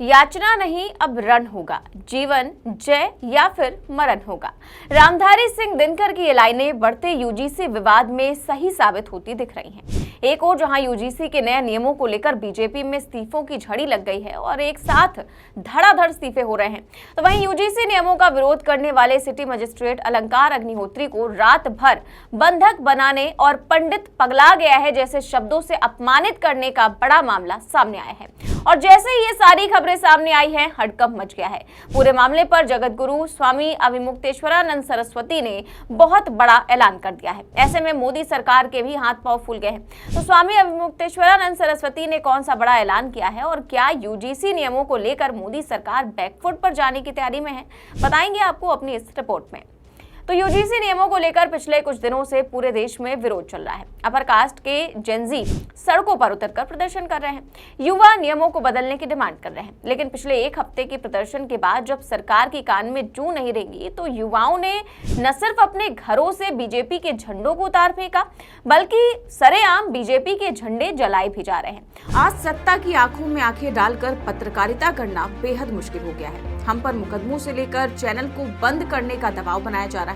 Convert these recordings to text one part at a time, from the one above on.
याचना नहीं अब रण होगा, जीवन जय या फिर मरण होगा। रामधारी सिंह दिनकर की ये लाइनें बढ़ते यूजीसी विवाद में सही साबित होती दिख रही हैं। एक ओर जहां यूजीसी के नए नियमों को लेकर बीजेपी में इस्तीफों की झड़ी लग गई है और एक साथ धड़ाधड़ इस्तीफे हो रहे हैं, तो वहीं यूजीसी नियमों का विरोध करने वाले सिटी मजिस्ट्रेट अलंकार अग्निहोत्री को रात भर बंधक बनाने और पंडित पगला गया है जैसे शब्दों से अपमानित करने का बड़ा मामला सामने आया है। और जैसे ही ये सारी खबरें सामने आई हैं, हड़कंप मच गया है। पूरे मामले पर जगत गुरु स्वामी अविमुक्तेश्वरानंद सरस्वती ने बहुत बड़ा ऐलान कर दिया है। ऐसे में मोदी सरकार के भी हाथ पांव फूल गए हैं। तो स्वामी अविमुक्तेश्वरानंद सरस्वती ने कौन सा बड़ा ऐलान किया है और क्या यूजीसी नियमों को लेकर मोदी सरकार बैकफुट पर जाने की तैयारी में है, बताएंगे आपको अपनी इस रिपोर्ट में। तो यूजीसी नियमों को लेकर पिछले कुछ दिनों से पूरे देश में विरोध चल रहा है। अपर कास्ट के जेनजी सड़कों पर उतरकर प्रदर्शन कर रहे हैं। युवा नियमों को बदलने की डिमांड कर रहे हैं। लेकिन पिछले एक हफ्ते के प्रदर्शन के बाद जब सरकार की कान में जू नहीं रहेंगी, तो युवाओं ने न सिर्फ अपने घरों से बीजेपी के झंडों को उतार फेंका, बल्कि सरेआम बीजेपी के झंडे जलाए भी जा रहे हैं। आज सत्ता की आंखों में आंखें डालकर पत्रकारिता करना बेहद मुश्किल हो गया है। हम पर मुकदमों से लेकर चैनल को बंद करने का दबाव बनाया जा रहा है।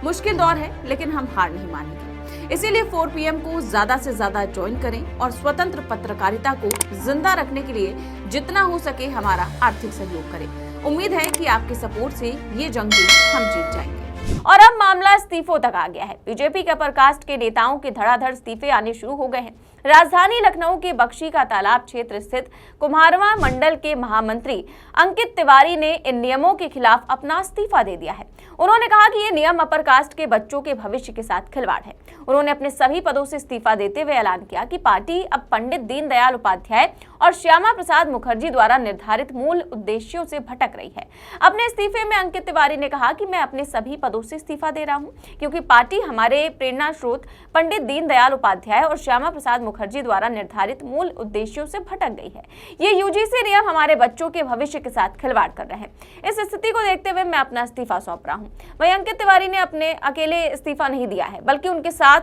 मुश्किल दौर है, लेकिन हम हार नहीं मानेंगे। इसीलिए 4 PM को ज्यादा से ज्यादा ज्वाइन करें और स्वतंत्र पत्रकारिता को जिंदा रखने के लिए जितना हो सके हमारा आर्थिक सहयोग करें। उम्मीद है कि आपके सपोर्ट से ये जंग भी हम जीत जाएंगे। और अब मामला इस्तीफों तक आ गया है। बीजेपी के अपर कास्ट के नेताओं के धड़ाधड़ इस्तीफे आने शुरू हो गए हैं। राजधानी लखनऊ के बख्शी का तालाब क्षेत्र स्थित कुम्हारवां मंडल के महामंत्री अंकित तिवारी ने इन नियमों के खिलाफ अपना इस्तीफा दे दिया है। उन्होंने कहा कि ये नियम अपर कास्ट के बच्चों के भविष्य के साथ खिलवाड़ है। उन्होंने अपने सभी पदों से इस्तीफा देते हुए ऐलान किया कि पार्टी अब पंडित दीनदयाल उपाध्याय और श्यामा प्रसाद मुखर्जी द्वारा निर्धारित मूल उद्देश्यों से भटक रही है। अपने इस्तीफे में अंकित तिवारी ने कहा कि मैं अपने सभी पदों से इस्तीफा दे रहा हूं, क्योंकि पार्टी हमारे प्रेरणा स्रोत पंडित दीनदयाल उपाध्याय और श्यामा प्रसाद मुखर्जी द्वारा निर्धारित मूल उद्देश्यों से भटक गई है। ये यूजीसी नियम हमारे बच्चों के भविष्य के साथ खिलवाड़ कर रहे हैं। इस स्थिति को देखते हुए मैं अपना इस्तीफा सौंप रहा हूं। वहीं अंकित तिवारी ने अपने अकेले इस्तीफा नहीं दिया है, बल्कि उनके साथ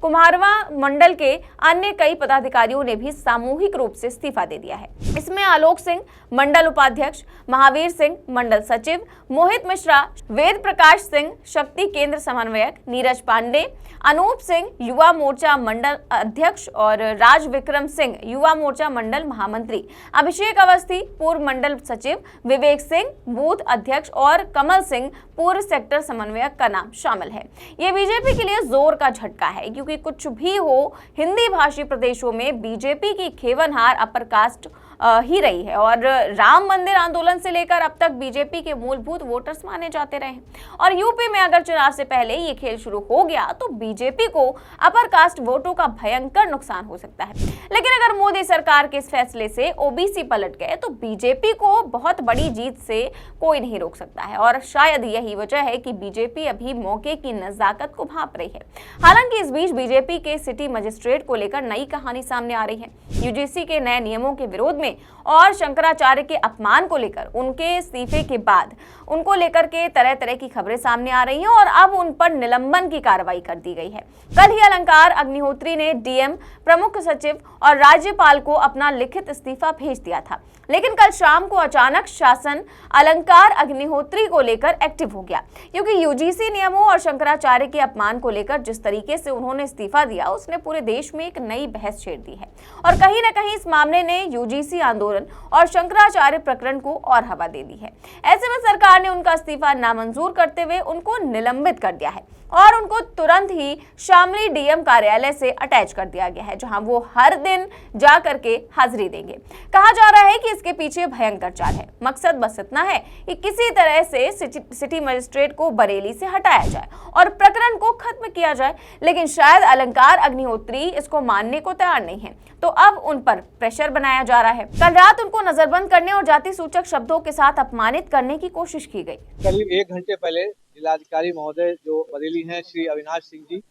कुम्हारवां मंडल के अन्य कई पदाधिकारियों ने भी सामूहिक रूप से इस्तीफा दे दिया है। इसमें आलोक सिंह मंडल उपाध्यक्ष, महावीर सिंह मंडल सचिव, मोहित मिश्रा, वेद प्रकाश सिंह शक्ति केंद्र समन्वयक, नीरज पांडे, अनूप सिंह युवा मोर्चा मंडल अध्यक्ष और राज विक्रम सिंह युवा मोर्चा मंडल महामंत्री, अभिषेक अवस्थी पूर्व मंडल सचिव, विवेक सिंह बूथ अध्यक्ष और कमल सिंह पूर्व सेक्टर समन्वयक का नाम शामिल है। ये बीजेपी के लिए जोर का झटका है, क्योंकि कुछ भी हो, हिंदी भाषी प्रदेशों में बीजेपी की खेवनहार अपर कास्ट ही रही है और राम मंदिर आंदोलन से लेकर अब तक बीजेपी के मूलभूत वोटर्स माने जाते रहे हैं। और यूपी में अगर चुनाव से पहले ये खेल शुरू हो गया तो बीजेपी को अपर कास्ट वोटों का भयंकर नुकसान हो सकता है। लेकिन अगर मोदी सरकार के इस फैसले से ओबीसी पलट गए तो बीजेपी को बहुत बड़ी जीत से कोई नहीं रोक सकता है। और शायद यही वजह है कि बीजेपी अभी मौके की नजाकत को भांप रही है। हालांकि इस बीच बीजेपी के सिटी मजिस्ट्रेट को लेकर नई कहानी सामने आ रही है। यूजीसी के नए नियमों के विरोध में और शंकराचार्य के अपमान को लेकर उनके इस्तीफे के बाद उनको लेकर के तरह तरह की खबरें सामने आ रही हैं और अब उन पर निलंबन की कार्रवाई कर दी गई है। कल ही अलंकार अग्निहोत्री ने डीएम, प्रमुख सचिव और राज्यपाल को अपना लिखित इस्तीफा भेज दिया था। लेकिन कल शाम को अचानक शासन अलंकार अग्निहोत्री को लेकर एक्टिव हो गया, क्योंकि यूजीसी नियमों और शंकराचार्य के अपमान को लेकर जिस तरीके से उन्होंने इस्तीफा दिया, उसने पूरे देश में एक नई बहस छेड़ दी है। और कहीं न कहीं इस मामले ने यूजीसी आंदोलन और शंकराचार्य प्रकरण को और हवा दे दी है। ऐसे में सरकार ने उनका इस्तीफा नामंजूर करते हुए उनको निलंबित कर दिया है और उनको तुरंत ही शामली डीएम कार्यालय से अटैच कर दिया गया है, जहां वो हर दिन जा करके हाजिरी देंगे। कहा जा रहा है कि इसके पीछे भयंकर चाल है। मकसद बस इतना है कि किसी तरह से सिटी मजिस्ट्रेट को बरेली से हटाया जाए और प्रकरण को खत्म किया जाए। लेकिन शायद अलंकार अग्निहोत्री इसको मानने को तैयार नहीं है, तो अब उन पर प्रेशर बनाया जा रहा है। कल रात उनको नजरबंद करने और जाति सूचक शब्दों के साथ अपमानित करने की कोशिश की गई। करीब 1 घंटे पहले जिलाधिकारी महोदय जो बरेली हैं श्री अविनाश सिंह जी,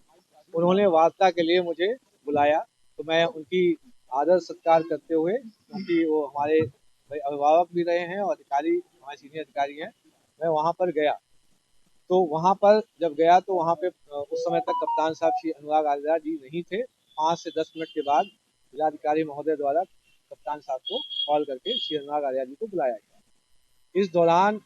उन्होंने वार्ता के लिए मुझे बुलाया। तो मैं उनकी आदर सत्कार करते हुए, क्योंकि वो हमारे अभिभावक भी रहे हैं और अधिकारी हमारे सीनियर अधिकारी हैं, मैं वहाँ पर गया। तो वहाँ पर जब गया तो वहाँ पे उस समय तक कप्तान साहब श्री अनुराग आर्या जी नहीं थे। 5 से 10 मिनट के बाद जिलाधिकारी महोदय द्वारा कप्तान साहब को कॉल करके श्री अनुराग आर्या जी को बुलाया गया। इस दौरान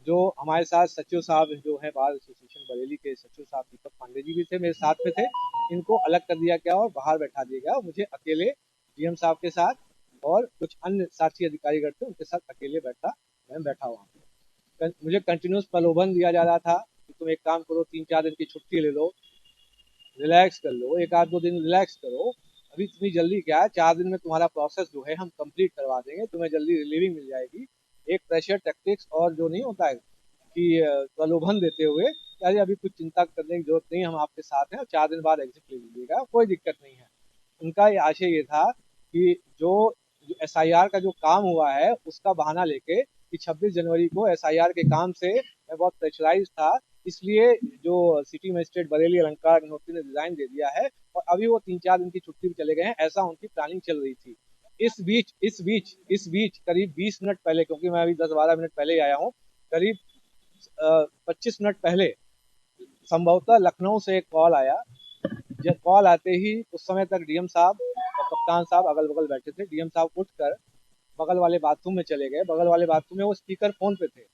जो हमारे साथ सचिव साहब जो है बार एसोसिएशन बरेली के सचिव साहब दीपक पांडे जी भी थे, मेरे साथ में थे। इनको अलग कर दिया गया और बाहर बैठा दिया गया। मुझे अकेले डीएम साहब के साथ और कुछ अन्य साथी अधिकारीगण थे, उनके साथ अकेले मैं बैठा वहाँ पे। मुझे कंटिन्यूस प्रलोभन दिया जा रहा था कि तुम एक काम करो, 3-4 दिन की छुट्टी ले लो, रिलैक्स कर लो, 1-2 दिन रिलैक्स करो, अभी इतनी जल्दी क्या है, 4 दिन में तुम्हारा प्रोसेस जो है हम कंप्लीट करवा देंगे, तुम्हें जल्दी रिलीविंग मिल जाएगी। एक प्रेशर टैक्टिक्स और जो नहीं होता है कि प्रलोभन देते हुए अरे अभी कुछ चिंता करने की जरूरत नहीं, हम आपके साथ हैं और 4 दिन बाद एग्जिट ले लीजिएगा, कोई दिक्कत नहीं है। उनका ये आशय ये था कि जो SIR का जो काम हुआ है उसका बहाना लेके कि 26 जनवरी को SIR के काम से मैं बहुत प्रेशराइज था, इसलिए जो सिटी मजिस्ट्रेट बरेली अलंकार अग्निहोत्री ने रिजाइन दे दिया है और अभी वो 3-4 दिन की छुट्टी पे चले गए हैं, ऐसा उनकी प्लानिंग चल रही थी। इस बीच करीब 20 मिनट पहले, क्योंकि मैं अभी 10-12 मिनट पहले आया हूँ, करीब 25 मिनट पहले संभवतः लखनऊ से एक कॉल आया। जब कॉल आते ही उस समय तक डीएम साहब और कप्तान साहब अगल बगल बैठे थे। डीएम साहब उठकर बगल वाले बाथरूम में चले गए। बगल वाले बाथरूम में वो स्पीकर फोन पे थे।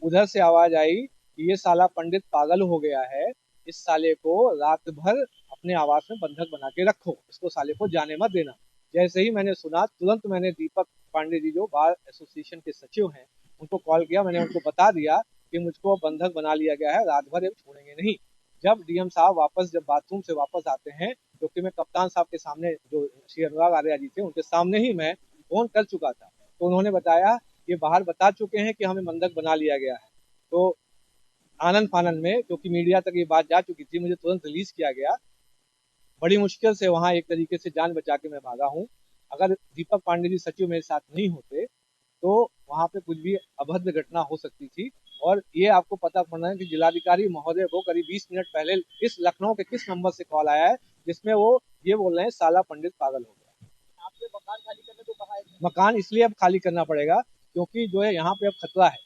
उधर से आवाज आई कि ये साला पंडित पागल हो गया है, इस साले को रात भर अपने आवास में बंधक बना के रखो, इसको साले को जाने मत देना। जैसे ही मैंने सुना, तुरंत मैंने दीपक पांडे जी जो बार एसोसिएशन के सचिव हैं उनको कॉल किया। मैंने उनको बता दिया कि मुझको बंधक बना लिया गया है, रात भर छोड़ेंगे नहीं। जब डीएम साहब जब बाथरूम से वापस आते हैं, क्योंकि मैं कप्तान साहब के सामने जो श्री अनुराग आर्या जी थे उनके सामने ही मैं फोन कर चुका था, तो उन्होंने बताया ये बाहर बता चुके हैं कि हमें बंधक बना लिया गया है। तो आनंद फानंद में, क्योंकि मीडिया तक ये बात जा चुकी थी, मुझे तुरंत रिलीज किया गया। बड़ी मुश्किल से वहां एक तरीके से जान बचा के मैं भागा हूँ। अगर दीपक पांडे जी सचिव मेरे साथ नहीं होते तो वहां पे कुछ भी अभद्र घटना हो सकती थी। और ये आपको पता पड़ना है कि जिलाधिकारी महोदय को करीब 20 मिनट पहले इस लखनऊ के किस नंबर से कॉल आया है जिसमें वो ये बोल रहे हैं साला पंडित पागल हो गया। आपने मकान खाली करने को कहा है? मकान इसलिए अब खाली करना पड़ेगा क्योंकि जो है यहाँ पे अब खतरा है।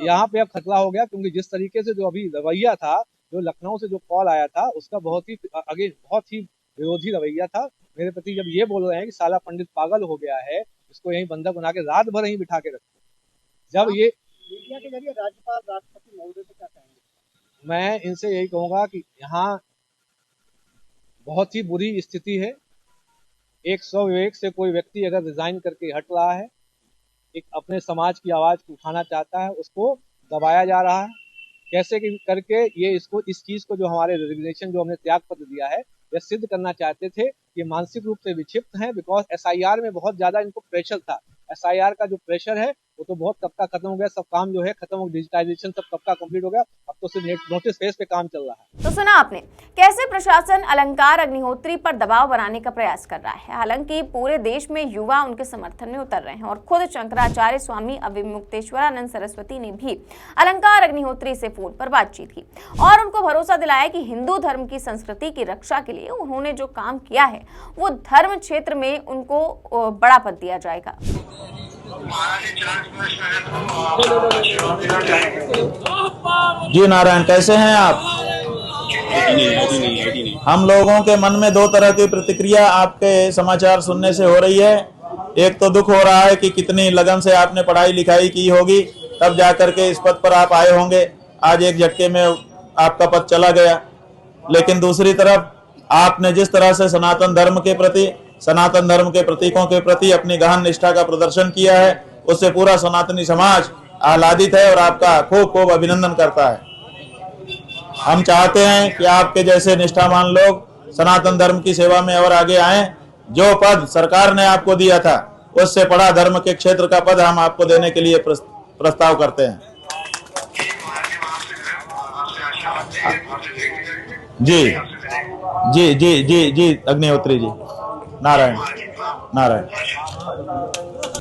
यहाँ पे अब खतरा हो गया क्योंकि जिस तरीके से जो अभी रवैया था, जो लखनऊ से जो कॉल आया था उसका बहुत ही विरोधी रवैया था मेरे प्रति। जब ये बोल रहे हैं कि साला पंडित पागल हो गया है, इसको यहीं बंधक बना के रात भर यहीं बिठा के रखो। जब ये मीडिया के जरिए राज्यपाल राष्ट्रपति महोदय से क्या कहेंगे? मैं इनसे यही कहूंगा कि यहाँ बहुत ही बुरी स्थिति है। एक स्वविवेक से कोई व्यक्ति अगर रिजाइन करके हट रहा है, एक अपने समाज की आवाज को उठाना चाहता है, उसको दबाया जा रहा है। कैसे करके ये इस चीज को जो हमारे रेजिग्नेशन जो हमने त्याग पत्र दिया है, यह सिद्ध करना चाहते थे कि मानसिक रूप से विक्षिप्त हैं। बिकॉज SIR में बहुत ज्यादा इनको प्रेशर था। SIR का जो प्रेशर है वो तो बहुत कब का खत्म हो गया, सब काम जो है खत्म हो, डिजिटाइजेशन सब कब का कंप्लीट हो गया, अब तो सिर्फ नोटिस फेस पे काम चल रहा है। तो सुना आपने कैसे प्रशासन अलंकार अग्निहोत्री पर दबाव बनाने का प्रयास कर रहा है। हालांकि पूरे देश में युवा उनके समर्थन में उतर रहे हैं और खुद शंकराचार्य स्वामी अविमुक्तेश्वरानंद सरस्वती ने भी अलंकार अग्निहोत्री से फोन पर बातचीत की और उनको भरोसा दिलाया कि हिंदू धर्म की संस्कृति की रक्षा के लिए उन्होंने जो काम किया है वो धर्म क्षेत्र में उनको बड़ा पद दिया जाएगा। जी नारायण, कैसे हैं आप? हम लोगों के मन में दो तरह की प्रतिक्रिया आपके समाचार सुनने से हो रही है। एक तो दुख हो रहा है कि कितनी लगन से आपने पढ़ाई लिखाई की होगी, तब जाकर के इस पद पर आप आए होंगे, आज एक झटके में आपका पद चला गया। लेकिन दूसरी तरफ आपने जिस तरह से सनातन धर्म के प्रति, सनातन धर्म के प्रतीकों के प्रति अपनी गहन निष्ठा का प्रदर्शन किया है, उससे पूरा सनातनी समाज आह्लादित है और आपका खूब खूब अभिनंदन करता है। हम चाहते हैं कि आपके जैसे निष्ठावान लोग सनातन धर्म की सेवा में और आगे आएं। जो पद सरकार ने आपको दिया था उससे बड़ा धर्म के क्षेत्र का पद हम आपको देने के लिए प्रस्ताव करते हैं। जी जी जी जी जी अग्निहोत्री जी, नारायण नारायण।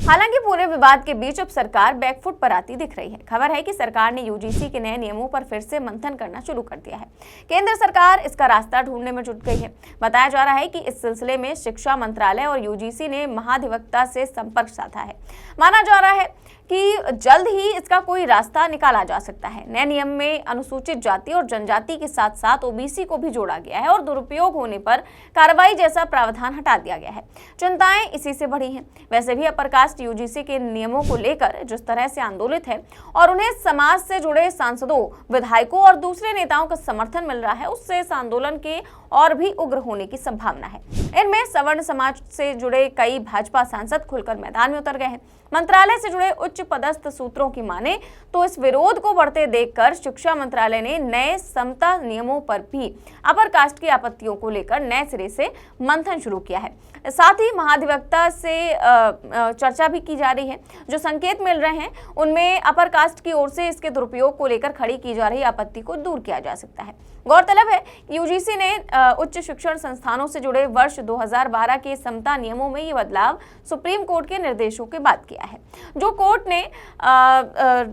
हालांकि पूरे विवाद के बीच अब सरकार बैकफुट पर आती दिख रही है। खबर है कि सरकार ने यूजीसी के नए नियमों पर फिर से मंथन करना शुरू कर दिया है। केंद्र सरकार इसका रास्ता ढूंढने में जुट गई है। बताया जा रहा है कि इस सिलसिले में शिक्षा मंत्रालय और यूजीसी ने महाधिवक्ता से संपर्क साधा है। माना जा रहा है कि जल्द ही इसका कोई रास्ता निकाला जा सकता है। नए नियम में अनुसूचित जाति और जनजाति के साथ साथ ओबीसी को भी जोड़ा गया है और दुरुपयोग होने पर कार्रवाई जैसा प्रावधान हटा दिया किया गया है। चिंताएं इसी से बढ़ी हैं। वैसे भी अपर कास्ट यूजीसी के नियमों को लेकर जिस तरह से आंदोलित है और उन्हें समाज से जुड़े सांसदों, विधायकों और दूसरे नेताओं का समर्थन मिल रहा है, उससे इस आंदोलन के और भी उग्र होने की संभावना है। इनमें सवर्ण समाज से जुड़े कई भाजपा सांसद खुलकर मैदान में उतर गए हैं। मंत्रालय से जुड़े उच्च पदस्थ सूत्रों की माने तो इस विरोध को बढ़ते देखकर शिक्षा मंत्रालय ने नए समता नियमों पर भी अपर कास्ट की आपत्तियों को लेकर नए सिरे से मंथन शुरू किया है। साथ ही महाधिवक्ता से चर्चा भी की जा रही है। जो संकेत मिल रहे हैं उनमें अपर कास्ट की ओर से इसके दुरुपयोग को लेकर खड़ी की जा रही आपत्ति को दूर किया जा सकता है। गौरतलब है कि यूजीसी ने उच्च शिक्षण संस्थानों से जुड़े वर्ष 2012 के समता नियमों में ये बदलाव सुप्रीम कोर्ट के निर्देशों के बाद किया है, जो कोर्ट ने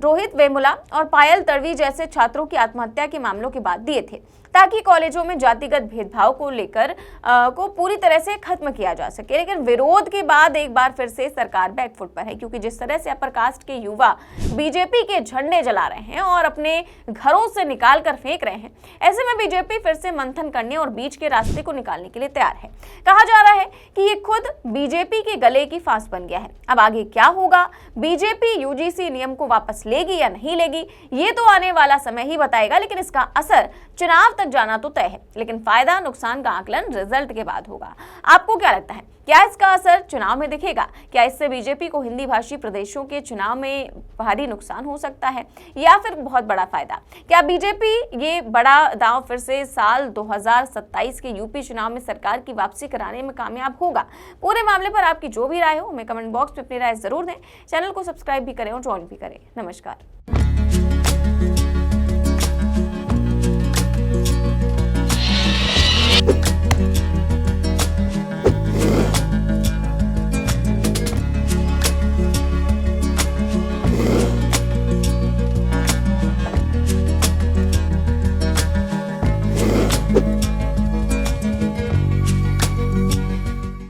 रोहित वेमुला और पायल तड़वी जैसे छात्रों की आत्महत्या के मामलों के बाद दिए थे, ताकि कॉलेजों में जातिगत भेदभाव को लेकर को पूरी तरह से खत्म किया जा सके। लेकिन विरोध के बाद एक बार फिर से सरकार बैकफुट पर है, क्योंकि जिस तरह से अपर कास्ट के युवा बीजेपी के झंडे जला रहे हैं और अपने घरों से निकाल कर फेंक रहे हैं, ऐसे में बीजेपी फिर से मंथन करने और बीच के रास्ते को निकालने के लिए तैयार है। कहा जा रहा है कि ये खुद बीजेपी के गले की फांस बन गया है। अब आगे क्या होगा, बीजेपी यूजीसी नियम को वापस लेगी या नहीं लेगी, ये तो आने वाला समय ही बताएगा। लेकिन इसका असर चुनाव तक जाना तो तय है, लेकिन फायदा नुकसान का आकलन रिजल्ट के बाद होगा। आपको क्या लगता है, क्या इसका असर चुनाव में दिखेगा? क्या इससे बीजेपी को हिंदी भाषी प्रदेशों के चुनाव में भारी नुकसान हो सकता है या फिर बहुत बड़ा फायदा? क्या बीजेपी ये बड़ा दांव फिर से साल 2027 के यूपी चुनाव में सरकार की वापसी कराने में कामयाब होगा? पूरे मामले पर आपकी जो भी राय हो हमें कमेंट बॉक्स में अपनी राय जरूर दें। चैनल को सब्सक्राइब भी करें और ज्वाइन भी करें। नमस्कार।